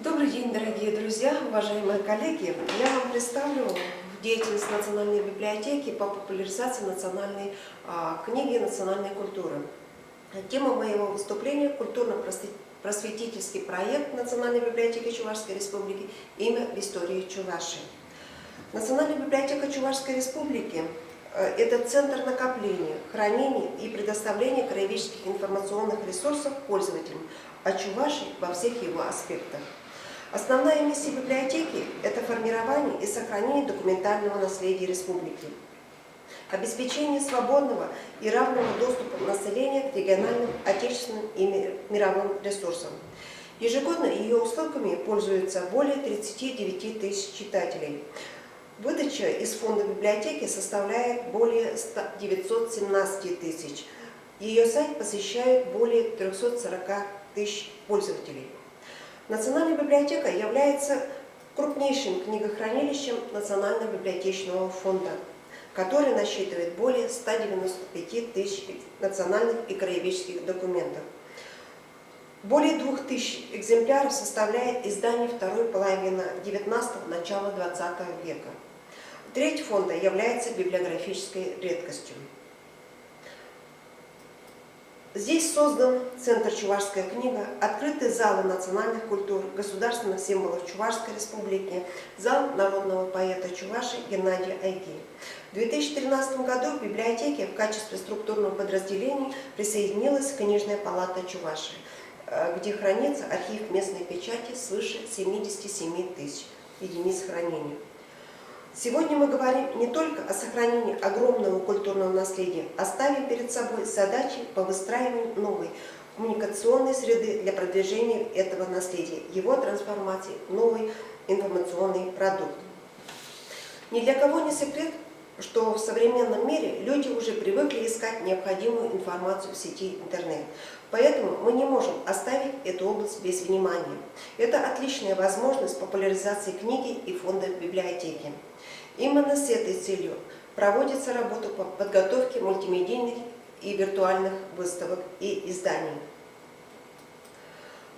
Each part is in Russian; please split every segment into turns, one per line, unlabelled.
Добрый день, дорогие друзья, уважаемые коллеги! Я вам представлю деятельность Национальной библиотеки по популяризации национальной книги и национальной культуры. Тема моего выступления – культурно-просветительский проект Национальной библиотеки Чувашской Республики «Имя в истории Чувашии». Национальная библиотека Чувашской Республики – это центр накопления, хранения и предоставления краеведческих информационных ресурсов пользователям о Чувашии во всех его аспектах. Основная миссия библиотеки – это формирование и сохранение документального наследия республики, обеспечение свободного и равного доступа населения к региональным, отечественным и мировым ресурсам. Ежегодно ее услугами пользуются более 39 тысяч читателей. Выдача из фонда библиотеки составляет более 917 тысяч. Ее сайт посещает более 340 тысяч пользователей. Национальная библиотека является крупнейшим книгохранилищем Национального библиотечного фонда, который насчитывает более 195 тысяч национальных и краеведческих документов. Более 2000 экземпляров составляет издание второй половины XIX – начала XX века. Треть фонда является библиографической редкостью. Здесь создан Центр «Чувашская книга», открытые залы национальных культур, государственных символов Чувашской Республики, зал народного поэта Чувашии Геннадия Айги. В 2013 году в библиотеке в качестве структурного подразделения присоединилась Книжная палата Чувашии, где хранится архив местной печати свыше 77 тысяч единиц хранения. Сегодня мы говорим не только о сохранении огромного культурного наследия, а ставим перед собой задачи по выстраиванию новой коммуникационной среды для продвижения этого наследия, его трансформации в новый информационный продукт. Ни для кого не секрет, что в современном мире люди уже привыкли искать необходимую информацию в сети интернет. Поэтому мы не можем оставить эту область без внимания. Это отличная возможность популяризации книги и фонда библиотеки. Именно с этой целью проводится работа по подготовке мультимедийных и виртуальных выставок и изданий.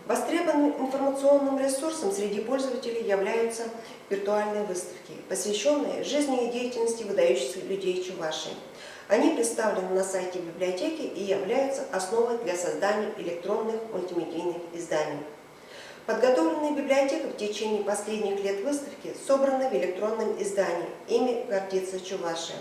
Востребованным информационным ресурсом среди пользователей являются виртуальные выставки, посвященные жизни и деятельности выдающихся людей Чувашии. Они представлены на сайте библиотеки и являются основой для создания электронных мультимедийных изданий. Подготовленные библиотекой в течение последних лет выставки собраны в электронном издании «Ими гордится Чувашия».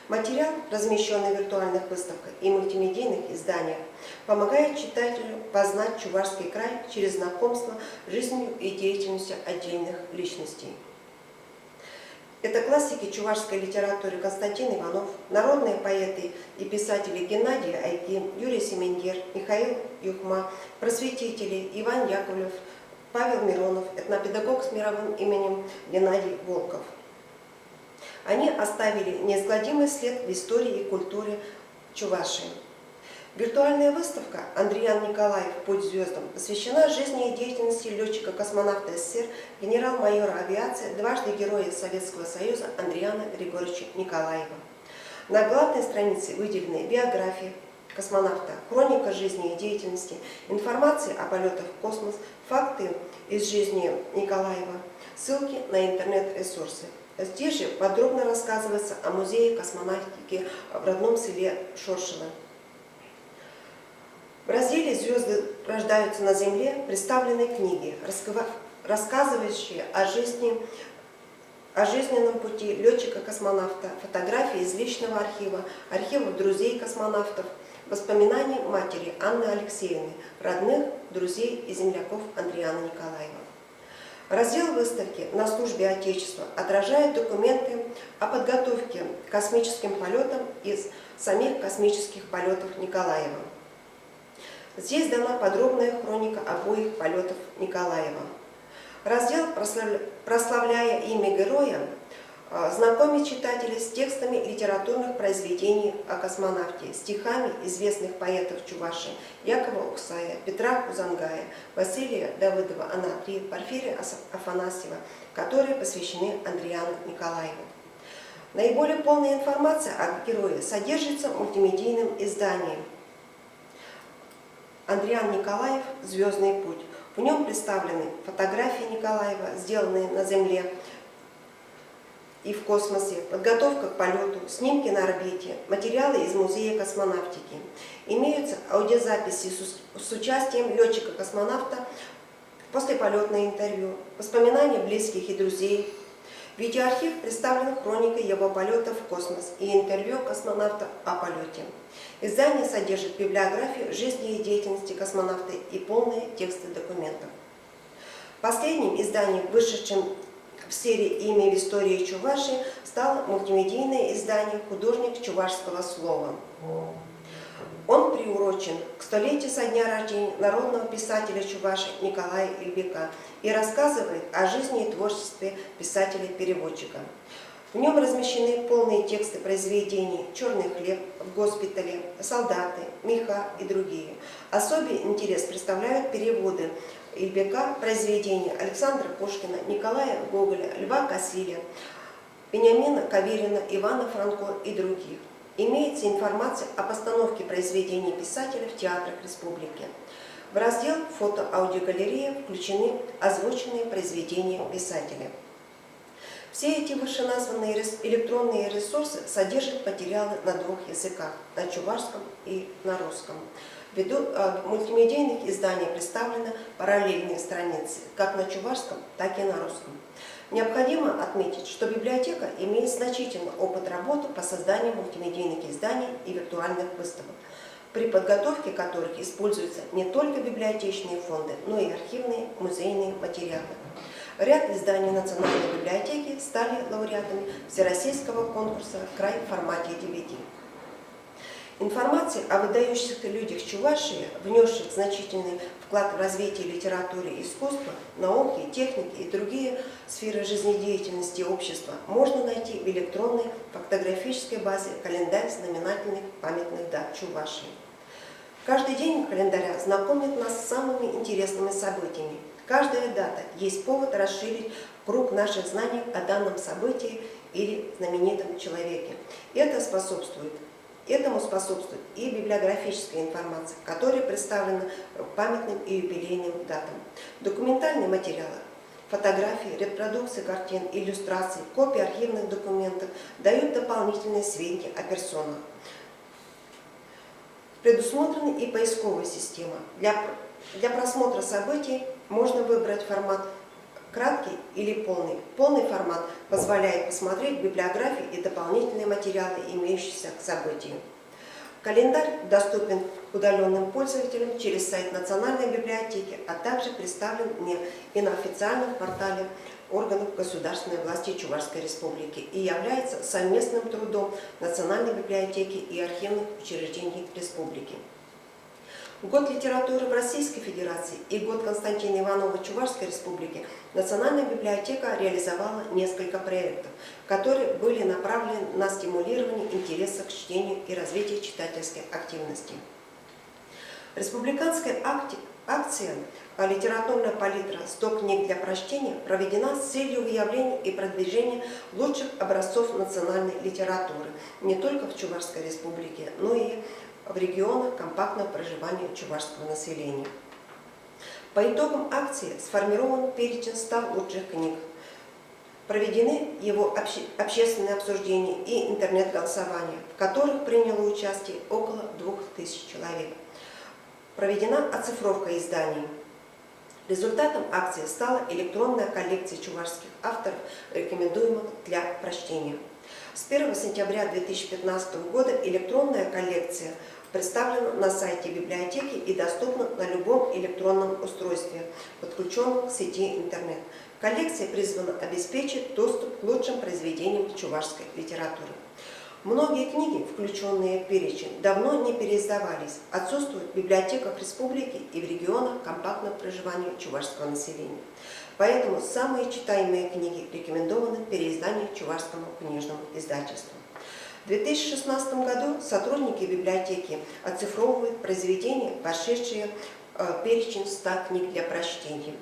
Материал, размещенный в виртуальных выставках и мультимедийных изданиях, помогает читателю познать Чувашский край через знакомство с жизнью и деятельностью отдельных личностей. Это классики чувашской литературы Константин Иванов, народные поэты и писатели Геннадий Айги, Юрий Семендер, Михаил Юхма, просветители Иван Яковлев, Павел Миронов, этнопедагог с мировым именем Геннадий Волков. Они оставили неизгладимый след в истории и культуре Чувашии. Виртуальная выставка «Андриан Николаев. Путь к звездам» посвящена жизни и деятельности летчика-космонавта СССР, генерал-майора авиации, дважды Героя Советского Союза Андриана Григорьевича Николаева. На главной странице выделены биография космонавта, хроника жизни и деятельности, информация о полетах в космос, факты из жизни Николаева, ссылки на интернет-ресурсы. Здесь же подробно рассказывается о музее космонавтики в родном селе Шоршино. В разделе «Звезды рождаются на Земле» представлены книги, рассказывающие о жизненном пути летчика-космонавта, фотографии из личного архива, архивов друзей космонавтов, воспоминаний матери Анны Алексеевны, родных, друзей и земляков Андриана Николаева. Раздел выставки «На службе Отечества» отражает документы о подготовке к космическим полетам из самих космических полетов Николаева. Здесь дана подробная хроника обоих полетов Николаева. Раздел «Прославляя имя героя» знакомит читателей с текстами литературных произведений о космонавте, стихами известных поэтов Чувашии Якова Уксая, Петра Узангая, Василия Давыдова, Анатолия, Порфирия Афанасьева, которые посвящены Андриану Николаеву. Наиболее полная информация о герое содержится в мультимедийном издании «Андриан Николаев. Звездный путь». В нем представлены фотографии Николаева, сделанные на Земле и в космосе, подготовка к полету, снимки на орбите, материалы из Музея космонавтики. Имеются аудиозаписи с участием летчика-космонавта, послеполетное интервью, воспоминания близких и друзей. В видеоархив представлена хроника его полета в космос и интервью космонавта о полете. Издание содержит библиографию жизни и деятельности космонавта и полные тексты документов. Последним изданием, вышедшим в серии «Имя в истории Чувашии», стало мультимедийное издание «Художник чувашского слова». Он приурочен к столетию со дня рождения народного писателя Чувашии Николая Ильбека и рассказывает о жизни и творчестве писателя-переводчика. В нем размещены полные тексты произведений «Черный хлеб», «В госпитале», «Солдаты», «Меха» и другие. Особый интерес представляют переводы Ильбека произведений Александра Пушкина, Николая Гоголя, Льва Кассиля, Вениамина Каверина, Ивана Франко и других. Имеется информация о постановке произведений писателя в театрах республики. В раздел «Фото-аудиогалерея» включены озвученные произведения писателя. Все эти вышеназванные электронные ресурсы содержат материалы на двух языках – на чувашском и на русском. Ввиду мультимедийных изданий представлены параллельные страницы как на чувашском, так и на русском. Необходимо отметить, что библиотека имеет значительный опыт работы по созданию мультимедийных изданий и виртуальных выставок, при подготовке которых используются не только библиотечные фонды, но и архивные, музейные материалы. Ряд изданий Национальной библиотеки стали лауреатами Всероссийского конкурса «Край» в формате DVD. Информация о выдающихся людях Чувашии, внесших значительный вклад в развитие литературы и искусства, науки, техники и другие сферы жизнедеятельности общества, можно найти в электронной фактографической базе «Календарь знаменательных памятных дат Чувашии». Каждый день календаря знакомит нас с самыми интересными событиями. Каждая дата есть повод расширить круг наших знаний о данном событии или знаменитом человеке. Этому способствует и библиографическая информация, которая представлена памятным и юбилейным датам. Документальные материалы, фотографии, репродукции картин, иллюстрации, копии архивных документов дают дополнительные сведения о персонах. Предусмотрена и поисковая система. Для просмотра событий можно выбрать формат краткий или полный. Полный формат позволяет посмотреть библиографии и дополнительные материалы, имеющиеся к событию. Календарь доступен удаленным пользователям через сайт Национальной библиотеки, а также представлен и на официальном портале органов государственной власти Чувашской республики и является совместным трудом Национальной библиотеки и архивных учреждений республики. Год литературы в Российской Федерации и год Константина Иванова Чувашской Республики Национальная библиотека реализовала несколько проектов, которые были направлены на стимулирование интереса к чтению и развитие читательской активности. Республиканская акция «Литературная палитра. 100 книг для прочтения» проведена с целью выявления и продвижения лучших образцов национальной литературы не только в Чувашской Республике, но и в регионах компактного проживания чувашского населения. По итогам акции сформирован перечень 100 лучших книг. Проведены его общественные обсуждения и интернет-голосования, в которых приняло участие около 2000 человек. Проведена оцифровка изданий. Результатом акции стала электронная коллекция чувашских авторов, рекомендуемых для прочтения. С 1 сентября 2015 года электронная коллекция представлена на сайте библиотеки и доступна на любом электронном устройстве, подключенном к сети интернет. Коллекция призвана обеспечить доступ к лучшим произведениям чувашской литературы. Многие книги, включенные в перечень, давно не переиздавались, отсутствуют в библиотеках республики и в регионах компактного проживания чувашского населения. Поэтому самые читаемые книги рекомендованы к переизданию чувашскому книжному издательству. В 2016 году сотрудники библиотеки оцифровывают произведения, вошедшие в перечень 100 книг для прочтения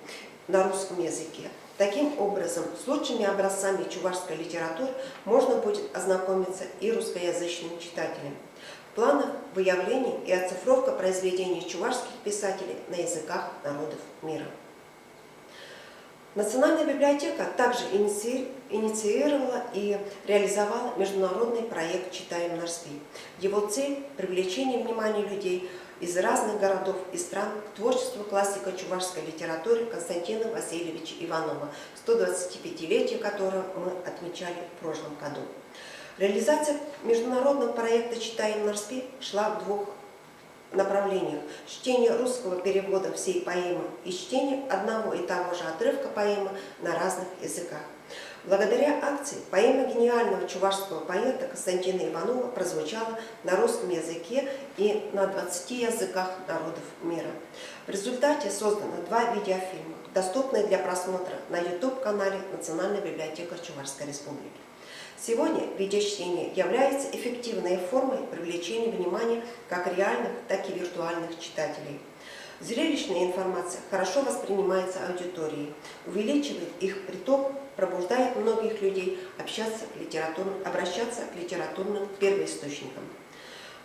на русском языке. Таким образом, с лучшими образцами чувашской литературы можно будет ознакомиться и русскоязычным читателям. В планах выявление и оцифровка произведений чувашских писателей на языках народов мира. Национальная библиотека также инициировала и реализовала международный проект «Читаем Норспи». Его цель – привлечение внимания людей из разных городов и стран к творчеству классика чувашской литературы Константина Васильевича Иванова, 125-летие которого мы отмечали в прошлом году. Реализация международного проекта «Читаем Норспи» шла в двух направлениях: чтение русского перевода всей поэмы и чтение одного и того же отрывка поэмы на разных языках. Благодаря акции поэма гениального чувашского поэта Константина Иванова прозвучала на русском языке и на 20 языках народов мира. В результате создано 2 видеофильма, доступные для просмотра на YouTube-канале Национальной библиотеки Чувашской Республики. Сегодня видеочтение является эффективной формой привлечения внимания как реальных, так и виртуальных читателей. Зрелищная информация хорошо воспринимается аудиторией, увеличивает их приток, пробуждает многих людей обращаться к литературным первоисточникам.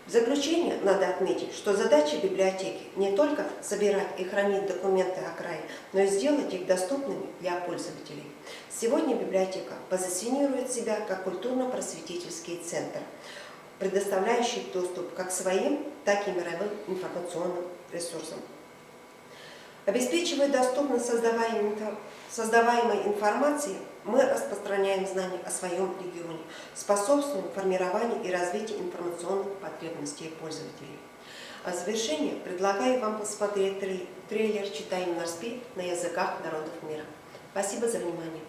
В заключение надо отметить, что задача библиотеки не только собирать и хранить документы о крае, но и сделать их доступными для пользователей. Сегодня библиотека позиционирует себя как культурно-просветительский центр, предоставляющий доступ как своим, так и мировым информационным ресурсам. Обеспечивая доступность создаваемой информации, мы распространяем знания о своем регионе, способствуем формированию и развитию информационных потребностей пользователей. А в завершение предлагаю вам посмотреть трейлер «Читаем Норспи» на языках народов мира. Спасибо за внимание.